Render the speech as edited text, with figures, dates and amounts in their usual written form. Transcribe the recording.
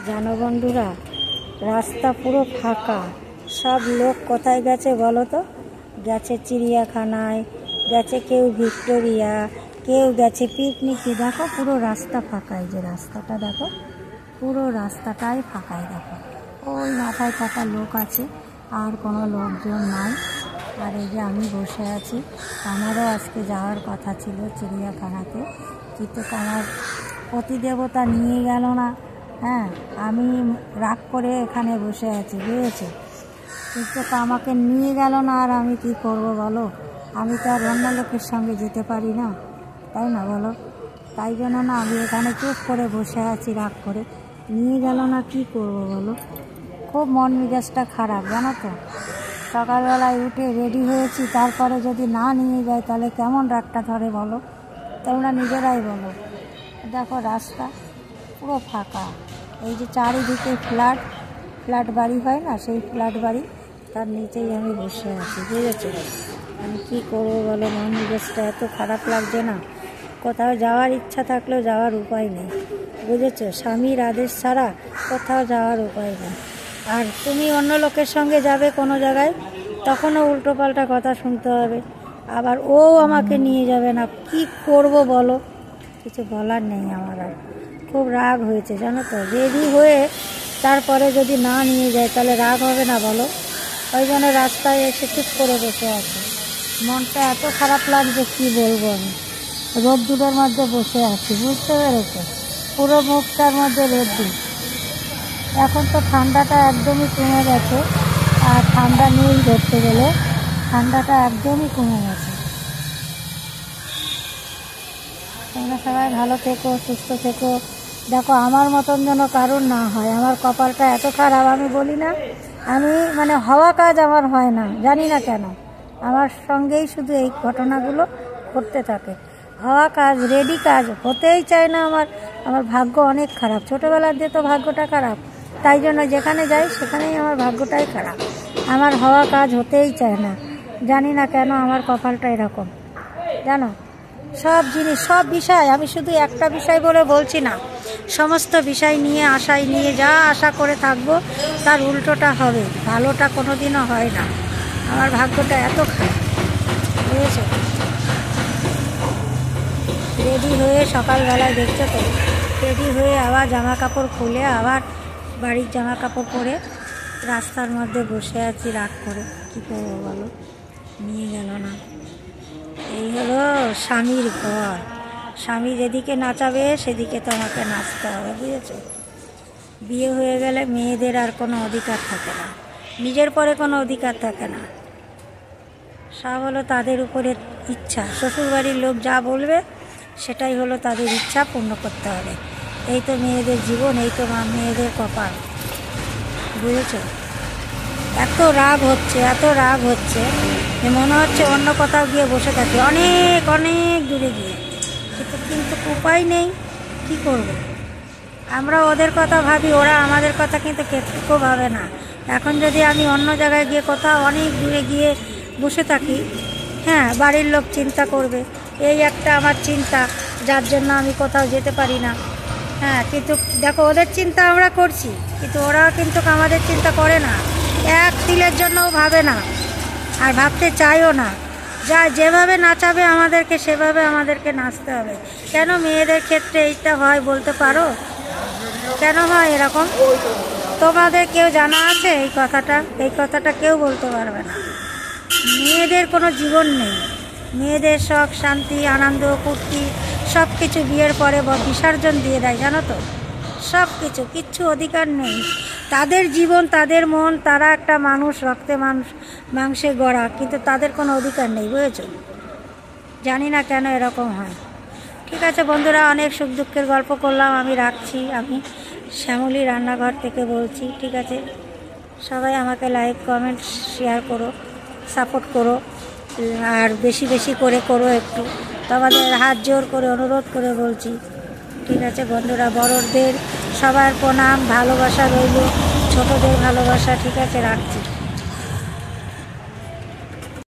জানো বন্ধুরা, রাস্তা পুরো ফাঁকা। সব লোক কোথায় গেছে বলো তো? গেছে চিড়িয়াখানায়, গেছে কেউ ভিক্টোরিয়া, কেউ গেছে পিকনিকে। দেখো পুরো রাস্তা ফাঁকা। এই যে রাস্তাটা দেখো, পুরো রাস্তাটাই ফাঁকাই। দেখো ওই মাথায় থাকা লোক আছে, আর কোনো লোকজন নাই। আর এই যে আমি বসে আছি। আমারও আজকে যাওয়ার কথা ছিল চিড়িয়াখানাতে, কিন্তু আমার প্রতিদেবতা নিয়ে গেল না। হ্যাঁ, আমি রাগ করে এখানে বসে আছি, বুঝেছো? কিন্তু আমাকে নিয়ে গেল না, আর আমি কি করব বলো? আমি তো আর অন্য লোকের সঙ্গে যেতে পারি না, তাই না বলো? তাই জন্য না আমি এখানে চুপ করে বসে আছি, রাগ করে। নিয়ে গেল না, কি করব বলো? খুব মন মেজাজটা খারাপ, জানো তো। সকালবেলায় উঠে রেডি হয়েছি, তারপরে যদি না নিয়ে যায় তাহলে কেমন রাগটা ধরে বলো? তোমরা নিজেরাই বলো। দেখো রাস্তা পুরো ফাঁকা। এই যে চারিদিকে ফ্ল্যাট বাড়ি হয় না, সেই ফ্ল্যাট বাড়ি, তার নিচেই আমি বসে আছি, বুঝেছো? আমি কী করবো বলো? মন মেজাজটা এত খারাপ লাগছে না। কোথাও যাওয়ার ইচ্ছা থাকলেও যাওয়ার উপায় নেই, বুঝেছো? স্বামীর আদেশ ছাড়া কোথাও যাওয়ার উপায় নেই। আর তুমি অন্য লোকের সঙ্গে যাবে কোনো জায়গায়, তখনও উল্টোপাল্টা কথা শুনতে হবে। আবার ও আমাকে নিয়ে যাবে না, কি করব বলো? কিছু বলার নেই আমার। আর খুব রাগ হয়েছে, জানো তো। রেডি হয়ে তারপরে যদি না নিয়ে যায় তাহলে রাগ হবে না বলো? ওই জন্য রাস্তায় এসে চুপ করে বসে আছে। মনটা এত খারাপ লাগছে, কি বলবো আমি। রোদ্দুরের মধ্যে বসে আছি, বুঝতে পেরেছো? পুরো মুখটার মধ্যে রোদ্দুর। এখন তো ঠান্ডাটা একদমই কমে গেছে, আর ঠান্ডা নেই ধরতে গেলে। ঠান্ডাটা একদমই কমে গেছে। তোমরা সবাই ভালো থেকো, সুস্থ থেকো। দেখো আমার মতন যেন কারণ না হয়। আমার কপালটা এত খারাপ, আমি বলি না, আমি হওয়া কাজ আমার হয় না, জানি না কেন। আমার সঙ্গেই শুধু এই ঘটনাগুলো ঘটতে থাকে। হওয়া কাজ, রেডি কাজ হতেই চায় না আমার। আমার ভাগ্য অনেক খারাপ। ছোটোবেলার দিয়ে তো ভাগ্যটা খারাপ, তাই জন্য যেখানে যাই সেখানেই আমার ভাগ্যটাই খারাপ। আমার হওয়া কাজ হতেই চায় না, জানি না কেন। আমার কপালটা এরকম, জানো। সব জিনিস, সব বিষয়, আমি শুধু একটা বিষয় বলে বলছি না, সমস্ত বিষয় নিয়ে আশায় নিয়ে যা আশা করে থাকবো তার উল্টোটা হবে। ভালোটা কোনো দিনও হয় না। আমার ভাগ্যটা এত খারাপ, বুঝেছো? রেডি হয়ে সকালবেলায় দেখছো তো, রেডি হয়ে আবার জামা কাপড় খুলে আবার বাড়ির জামা কাপড় পরে রাস্তার মধ্যে বসে আছি রাগ করে। কী করবো বলো? নিয়ে গেল না। এই হলো স্বামীর ঘর। স্বামী যেদিকে নাচাবে সেদিকে তোমাকে নাচতে হবে, বুঝেছো? বিয়ে হয়ে গেলে মেয়েদের আর কোনো অধিকার থাকে না, নিজের পরে কোনো অধিকার থাকে না। সব হলো তাদের উপরে ইচ্ছা। শ্বশুরবাড়ির লোক যা বলবে সেটাই হলো তাদের ইচ্ছা, পূর্ণ করতে হবে। এই তো মেয়েদের জীবন, এই তো মেয়েদের কপাল, বুঝেছো? এত রাগ হচ্ছে, এত রাগ হচ্ছে যে মনে হচ্ছে অন্য কোথাও গিয়ে বসে থাকি, অনেক অনেক দূরে গিয়ে। কিন্তু উপায় নেই, কি করব? আমরা ওদের কথা ভাবি, ওরা আমাদের কথা কিন্তু কেউ ভাবে না। এখন যদি আমি অন্য জায়গায় গিয়ে কোথাও অনেক দূরে গিয়ে বসে থাকি, হ্যাঁ, বাড়ির লোক চিন্তা করবে, এই একটা আমার চিন্তা, যার জন্য আমি কোথাও যেতে পারি না। হ্যাঁ, কিন্তু দেখো ওদের চিন্তা আমরা করছি, কিন্তু ওরা কিন্তু আমাদের চিন্তা করে না, এক তিলের জন্যও ভাবে না, আর ভাবতে চাইও না। যা যেভাবে নাচাবে আমাদেরকে সেভাবে আমাদেরকে নাচতে হবে। কেন মেয়েদের ক্ষেত্রে এইটা হয় বলতে পারো? কেন হয় এরকম? তোমাদের কেউ জানা আছে এই কথাটা? এই কথাটা কেউ বলতে পারবে না। মেয়েদের কোনো জীবন নেই। মেয়েদের শখ, শান্তি, আনন্দ, ফুর্তি সব কিছু বিয়ের পরে বিসর্জন দিয়ে দেয়, জানো তো। সব কিছু, কিচ্ছু অধিকার নেই। তাদের জীবন, তাদের মন, তারা একটা মানুষ, রক্তে মাংসে গড়া, কিন্তু তাদের কোনো অধিকার নেই, বুঝেছো? জানি না কেন এরকম হয়। ঠিক আছে বন্ধুরা, অনেক সুখ দুঃখের গল্প করলাম, আমি রাখছি। আমি শ্যামলী রান্নাঘর থেকে বলছি, ঠিক আছে? সবাই আমাকে লাইক, কমেন্ট, শেয়ার করো, সাপোর্ট করো, আর বেশি বেশি করে করো একটু। তোমাদের হাত জোর করে অনুরোধ করে বলছি, ঠিক আছে বন্ধুরা? বড়দের সবার প্রণাম, ভালোবাসা রইল, ছোটদের ভালোবাসা, ঠিক আছে? রাখছি।